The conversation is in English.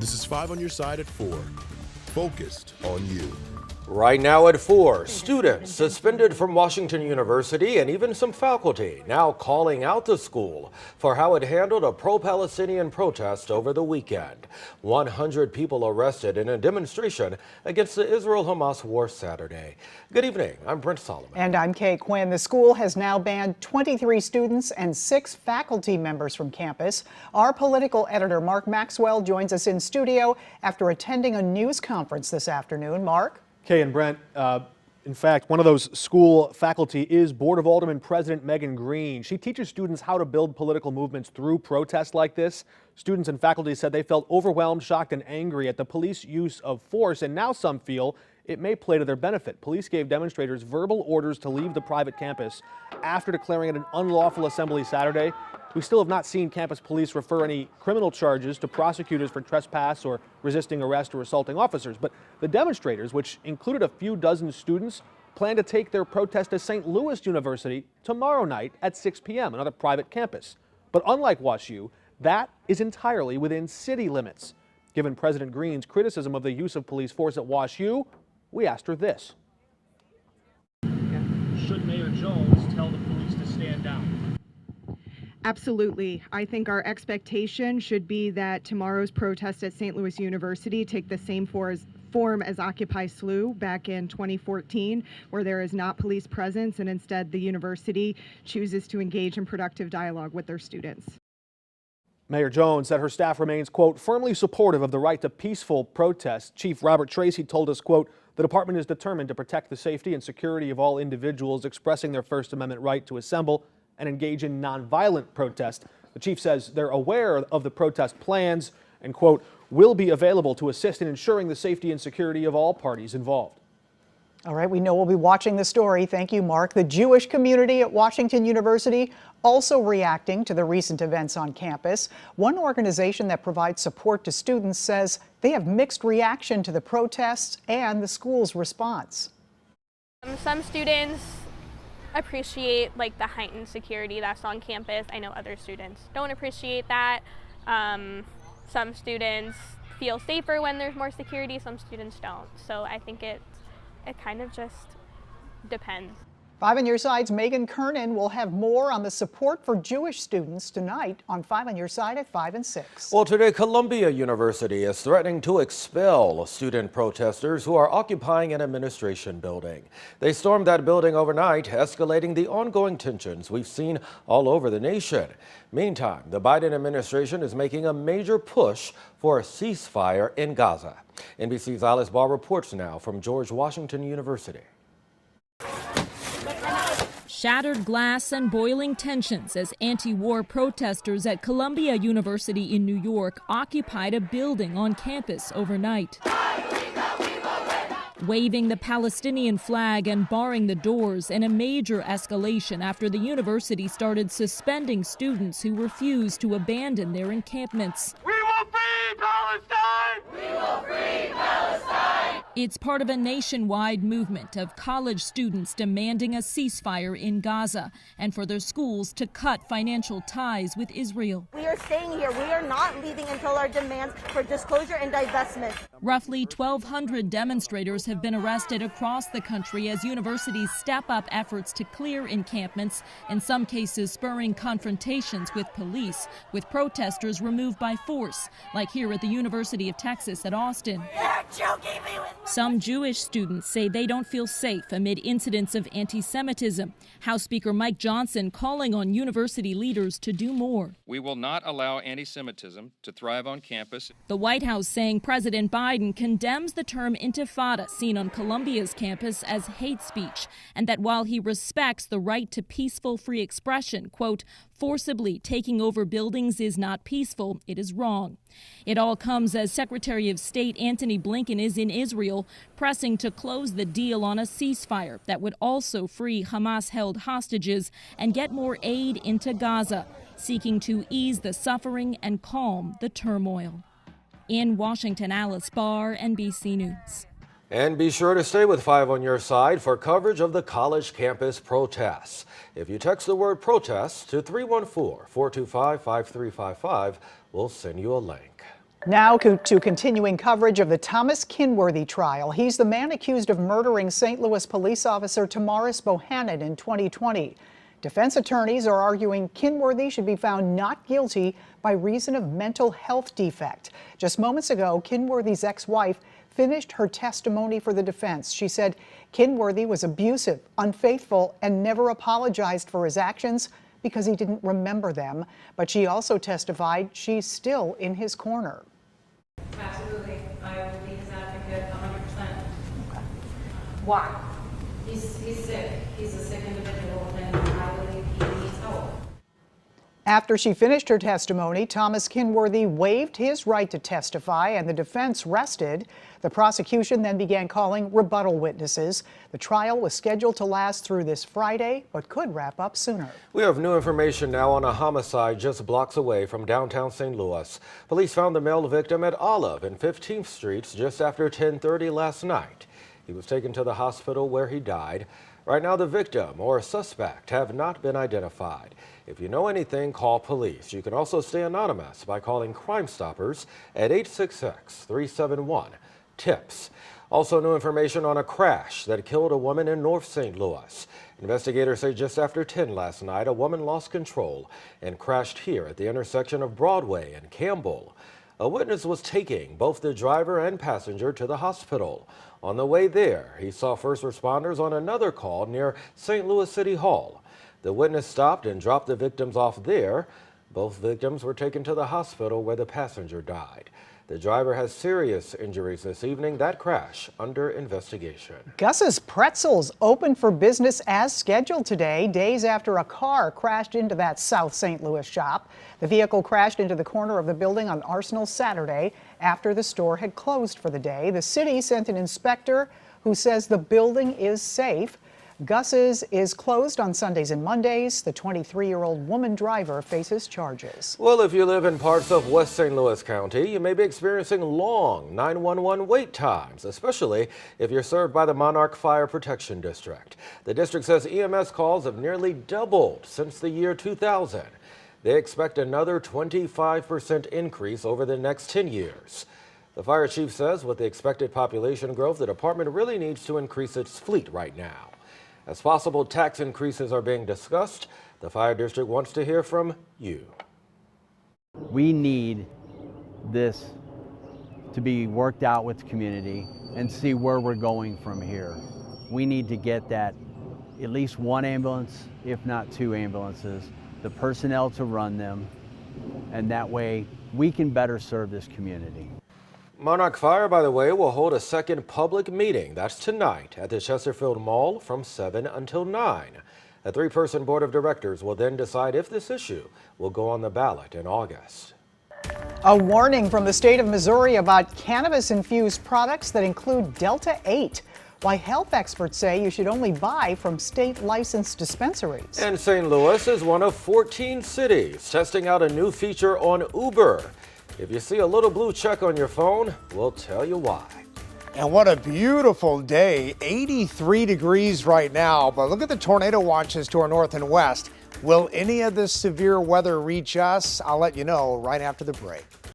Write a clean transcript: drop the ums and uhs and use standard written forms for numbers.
This is 5 on your side at 4. Focused on you. Right now at 4, students suspended from Washington University and even some faculty now calling out the school for how it handled a pro-Palestinian protest over the weekend. 100 people arrested in a demonstration against the Israel-Hamas war Saturday. Good evening, I'm Brent Solomon. And I'm Kay Quinn. The school has now banned 23 students and 6 faculty members from campus. Our political editor, Mark Maxwell, joins us in studio after attending a news conference this afternoon. Mark? Kay and Brent, in fact, one of those school faculty is Board of Aldermen President Megan Green. She teaches students how to build political movements through protests like this. Students and faculty said they felt overwhelmed, shocked, and angry at the police use of force, and now some feel it may play to their benefit. Police gave demonstrators verbal orders to leave the private campus after declaring it an unlawful assembly Saturday. We still have not seen campus police refer any criminal charges to prosecutors for trespass or resisting arrest or assaulting officers. But the demonstrators, which included a few dozen students, plan to take their protest to St. Louis University tomorrow night at 6 p.m., another private campus. But unlike WashU, that is entirely within city limits. Given President Green's criticism of the use of police force at WashU, we asked her this. Should Mayor Jones tell the police to stand down? Absolutely. I think our expectation should be that tomorrow's protest at St. Louis University take the same form as Occupy SLU back in 2014, where there is not police presence and instead the university chooses to engage in productive dialogue with their students. Mayor Jones said her staff remains, quote, firmly supportive of the right to peaceful protest. Chief Robert Tracy told us, quote, the department is determined to protect the safety and security of all individuals expressing their First Amendment right to assemble and engage in nonviolent protest. The chief says they're aware of the protest plans and, quote, will be available to assist in ensuring the safety and security of all parties involved. All right, we know we'll be watching the story. Thank you, Mark. The Jewish community at Washington University also reacting to the recent events on campus. One organization that provides support to students says they have mixed reaction to the protests and the school's response. Some students appreciate the heightened security that's on campus. I know other students don't appreciate that. Some students feel safer when there's more security, some students don't. So I think it kind of just depends. 5 on Your Side's Megan Kernan will have more on the support for Jewish students tonight on 5 on Your Side at 5 and 6. Well, today Columbia University is threatening to expel student protesters who are occupying an administration building. They stormed that building overnight, escalating the ongoing tensions we've seen all over the nation. Meantime, the Biden administration is making a major push for a ceasefire in Gaza. NBC's Alice Barr reports now from George Washington University. Shattered glass and boiling tensions as anti-war protesters at Columbia University in New York occupied a building on campus overnight. Waving the Palestinian flag and barring the doors in a major escalation after the university started suspending students who refused to abandon their encampments. We will free Palestine! We will free Palestine! It's part of a nationwide movement of college students demanding a ceasefire in Gaza and for their schools to cut financial ties with Israel. We are staying here. We are not leaving until our demands for disclosure and divestment. Roughly 1,200 demonstrators have been arrested across the country as universities step up efforts to clear encampments, in some cases spurring confrontations with police, with protesters removed by force, like here at the University of Texas at Austin. Some Jewish students say they don't feel safe amid incidents of anti-Semitism. House Speaker Mike Johnson calling on university leaders to do more. We will not allow anti-Semitism to thrive on campus. The White House saying President Biden condemns the term intifada seen on Columbia's campus as hate speech, and that while he respects the right to peaceful free expression, quote, forcibly taking over buildings is not peaceful, it is wrong. It all comes as Secretary of State Antony Blinken is in Israel, pressing to close the deal on a ceasefire that would also free Hamas-held hostages and get more aid into Gaza, seeking to ease the suffering and calm the turmoil. In Washington, Alice Barr, NBC News. And be sure to stay with 5 on Your Side for coverage of the college campus protests. If you text the word protest to 314-425-5355, we'll send you a link. Now to continuing coverage of the Thomas Kinworthy trial. He's the man accused of murdering St. Louis police officer Tamaris Bohannon in 2020. Defense attorneys are arguing Kinworthy should be found not guilty by reason of mental health defect. Just moments ago, Kinworthy's ex-wife finished her testimony for the defense. She said Kinworthy was abusive, unfaithful, and never apologized for his actions because he didn't remember them. But she also testified she's still in his corner. Absolutely. I will be his advocate 100%. Okay. Why? He's sick. He's a sick individual, and I believe he needs help. After she finished her testimony, Thomas Kinworthy waived his right to testify and the defense rested. The prosecution then began calling rebuttal witnesses. The trial was scheduled to last through this Friday, but could wrap up sooner. We have new information now on a homicide just blocks away from downtown St. Louis. Police found the male victim at Olive and 15th Streets just after 10:30 last night. He was taken to the hospital where he died. Right now, the victim or suspect have not been identified. If you know anything, call police. You can also stay anonymous by calling Crime Stoppers at 866-371-TIPS. Also, new information on a crash that killed a woman in North St. Louis. Investigators say just after 10 last night, a woman lost control and crashed here at the intersection of Broadway and Campbell. A witness was taking both the driver and passenger to the hospital. On the way there, he saw first responders on another call near St. Louis City Hall. The witness stopped and dropped the victims off there. Both victims were taken to the hospital where the passenger died. The driver has serious injuries this evening. That crash under investigation. Gus's Pretzels opened for business as scheduled today, days after a car crashed into that South St. Louis shop. The vehicle crashed into the corner of the building on Arsenal Saturday after the store had closed for the day. The city sent an inspector who says the building is safe. Gus's is closed on Sundays and Mondays. The 23-year-old woman driver faces charges. Well, if you live in parts of West St. Louis County, you may be experiencing long 911 wait times, especially if you're served by the Monarch Fire Protection District. The district says EMS calls have nearly doubled since the year 2000. They expect another 25% increase over the next 10 years. The fire chief says with the expected population growth, the department really needs to increase its fleet right now. As possible tax increases are being discussed, the fire district wants to hear from you. We need this to be worked out with the community and see where we're going from here. We need to get that at least one ambulance, if not two ambulances, the personnel to run them, and that way we can better serve this community. Monarch Fire, by the way, will hold a second public meeting. That's tonight at the Chesterfield Mall from 7 until 9. A 3-person board of directors will then decide if this issue will go on the ballot in August. A warning from the state of Missouri about cannabis-infused products that include Delta-8. Why health experts say you should only buy from state-licensed dispensaries. And St. Louis is one of 14 cities testing out a new feature on Uber. If you see a little blue check on your phone, we'll tell you why. And what a beautiful day. 83 degrees right now, but look at the tornado watches to our north and west. Will any of this severe weather reach us? I'll let you know right after the break.